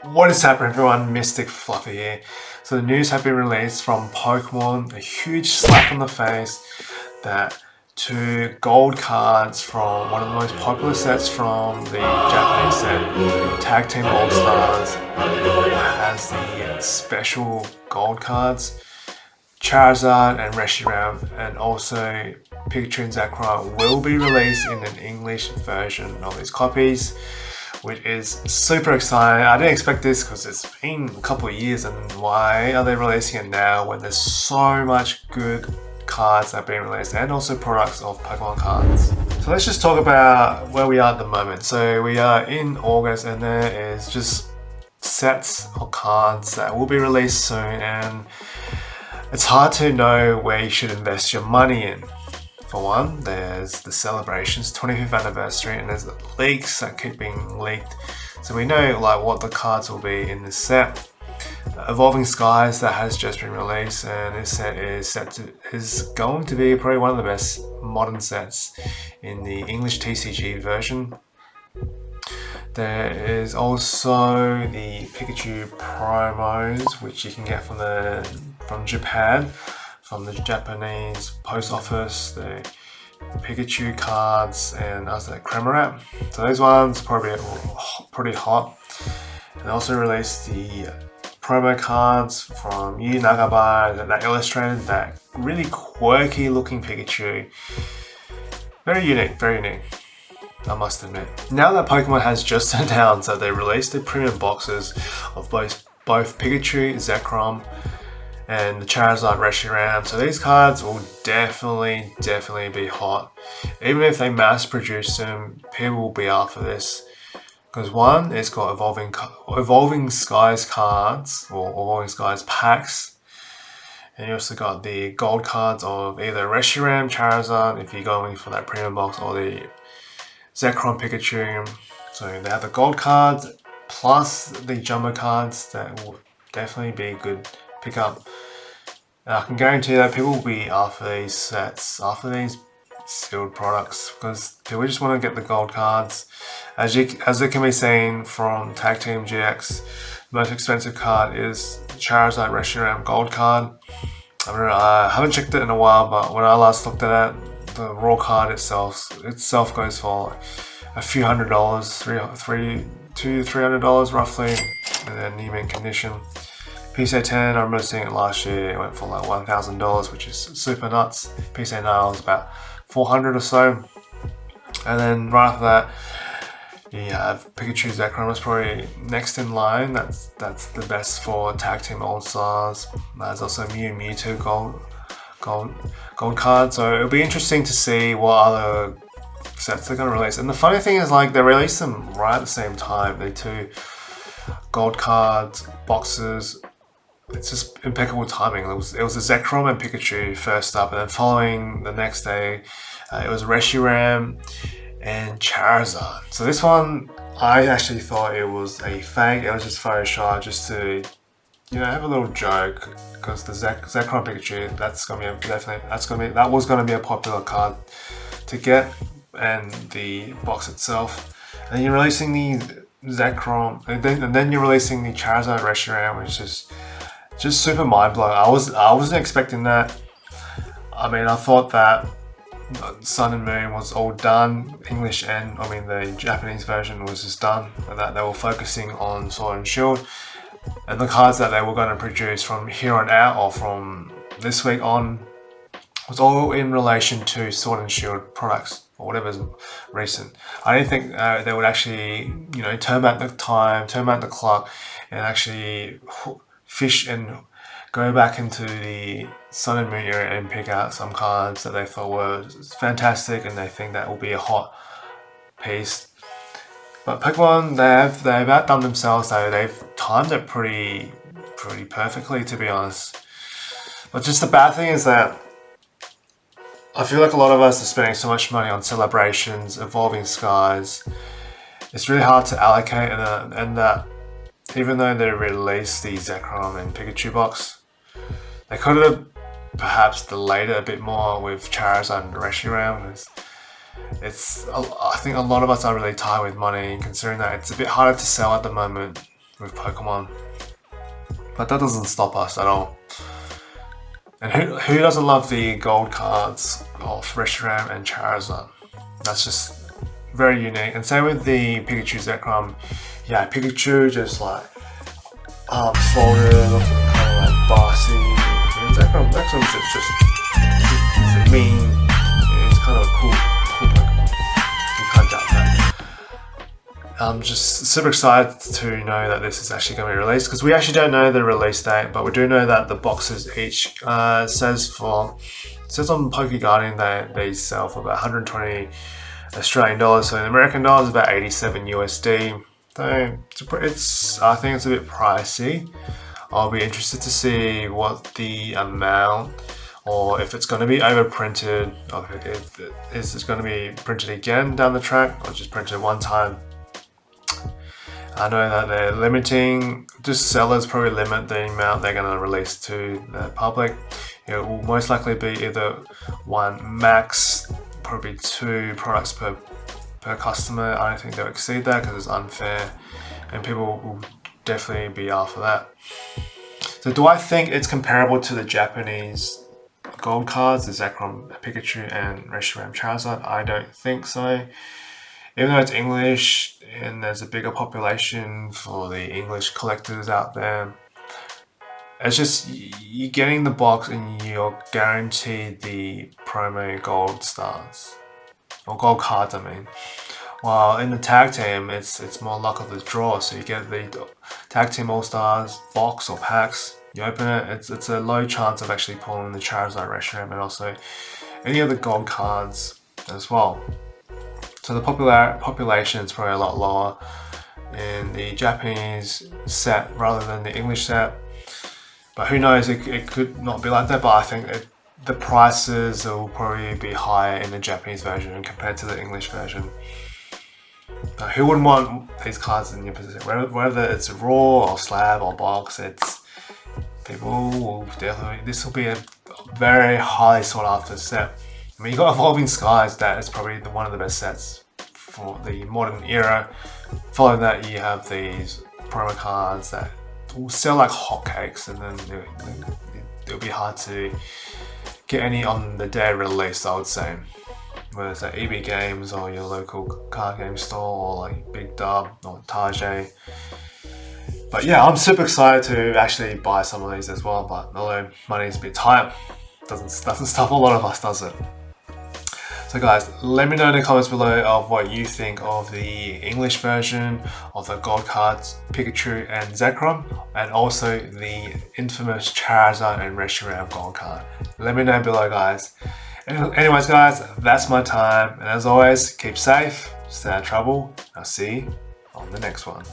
What is happening, everyone? Mystic Fluffy here. So the news have been released from Pokemon, a huge slap on the face that two gold cards from one of the most popular sets from the Japanese set, Tag Team All Stars, has the special gold cards, Charizard and Reshiram, and also Pikachu and Zekrom will be released in an English version of these copies, which is super exciting. I didn't expect this because it's been a couple of years, and why are they releasing it now when there's so much good cards that are being released and also products of Pokemon cards. So let's just talk about where we are at the moment. So we are in August and there is just sets of cards that will be released soon, and it's hard to know where you should invest your money in. For one, there's the celebrations 25th anniversary, and there's leaks that keep being leaked, so we know like what the cards will be in this set. Evolving Skies that has just been released, and this set is going to be probably one of the best modern sets in the English TCG version. There is also the Pikachu promos, which you can get from Japan, from the Japanese post office, the Pikachu cards, and also Cramorant. So those ones probably pretty hot. And also released the promo cards from Yu Nagaba that illustrated that really quirky looking Pikachu. Very unique, I must admit. Now that Pokemon has just announced that they released the premium boxes of both Pikachu, Zekrom, and the Charizard Reshiram, so these cards will definitely be hot. Even if they mass produce them, people will be after this. Because one, it's got Evolving Skies cards, or Evolving Skies packs. And you also got the gold cards of either Reshiram, Charizard, if you're going for that premium box, or the Zekrom Pikachu. So they have the gold cards, plus the jumbo cards that will definitely be a good pickup. And I can guarantee that people will be after these sets, after these sealed products, because people just want to get the gold cards. As it can be seen from Tag Team GX, the most expensive card is Charizard Reshiram gold card. I haven't checked it in a while, but when I last looked at it, the raw card itself goes for a few $100s, $200 to $300 roughly, and then new mint condition. PSA 10, I remember seeing it last year, it went for like $1,000, which is super nuts. PSA 9 was about 400 or so. And then right after that, you have Pikachu Zekrom is probably next in line. That's the best for Tag Team All Stars. There's also Mew and Mewtwo gold card. So it'll be interesting to see what other sets they're going to release. And the funny thing is, like, they released them right at the same time. The two gold cards boxes. It's just impeccable timing. It was the Zekrom and Pikachu first up, and then following the next day, it was Reshiram and Charizard. So this one, I actually thought it was a fake. It was just Photoshop, just to, have a little joke, because the Zekrom Pikachu, that was gonna be a popular card to get, and the box itself. And you're releasing the Zekrom, and then you're releasing the Charizard Reshiram, which is just super mind blowing. I wasn't expecting that. I mean, I thought that Sun and Moon was all done, English and the Japanese version was just done, and that they were focusing on Sword and Shield, and the cards that they were going to produce from here on out, or from this week on, was all in relation to Sword and Shield products, or whatever's recent. I didn't think they would actually, turn back the clock, and actually fish and go back into the Sun and Moon era and pick out some cards that they thought were fantastic, and they think that will be a hot piece. But Pokemon, they've outdone themselves, though. They've timed it pretty perfectly, to be honest. But just the bad thing is that I feel like a lot of us are spending so much money on celebrations, Evolving Skies. It's really hard to allocate, and that even though they released the Zekrom and Pikachu box, they could have perhaps delayed it a bit more with Charizard and Reshiram. I think a lot of us are really tight with money, considering that it's a bit harder to sell at the moment. with Pokemon. But that doesn't stop us at all. And who doesn't love the gold cards of Reshiram and Charizard? That's just very unique. And same with the Pikachu Zekrom. Yeah, Pikachu just like folded, looking kind of like bossy. And Zekrom's just mean. It's kind of a cool Pokemon. You can't doubt that. I'm just super excited to know that this is actually going to be released, because we actually don't know the release date, but we do know that the boxes each says on PokeGuardian that they sell for about 120 Australian dollars, so in American dollars about 87 USD. So I think it's a bit pricey. I'll be interested to see what the amount, or if it's going to be overprinted, or if it's going to be printed again down the track, or just printed one time. I know that they're limiting, just sellers probably limit the amount they're going to release to the public. It will most likely be either one, max, probably 2 products per customer. I don't think they'll exceed that because it's unfair, and people will definitely be after that. So do I think it's comparable to the Japanese gold cards, the Zekrom, Pikachu and Reshiram Charizard? I don't think so. Even though it's English and there's a bigger population for the English collectors out there, it's just you're getting the box and you're guaranteed the promo gold stars, or gold cards I mean. While in the tag team, it's more luck of the draw, so you get the tag team all stars box or packs. You open it, it's a low chance of actually pulling the Charizard Reshiram and also any other gold cards as well. So the population is probably a lot lower in the Japanese set rather than the English set. But who knows, it could not be like that, but I think the prices will probably be higher in the Japanese version compared to the English version. Now, who wouldn't want these cards in your possession? Whether it's raw or slab or box, people will definitely, this will be a very highly sought after set. I mean, you got Evolving Skies, that is probably one of the best sets for the modern era. Following that, you have these promo cards that will sell like hotcakes, and then it'll be hard to get any on the day of release, I would say. Whether it's at EB Games or your local card game store, or like Big Dub or Target. But yeah, I'm super excited to actually buy some of these as well, but although money's a bit tight, doesn't stop a lot of us, does it? So guys, let me know in the comments below of what you think of the English version of the gold cards Pikachu and Zekrom, and also the infamous Charizard and Reshiram gold card. Let me know below, guys. Anyways guys, that's my time, and as always, keep safe, stay out of trouble. I'll see you on the next one.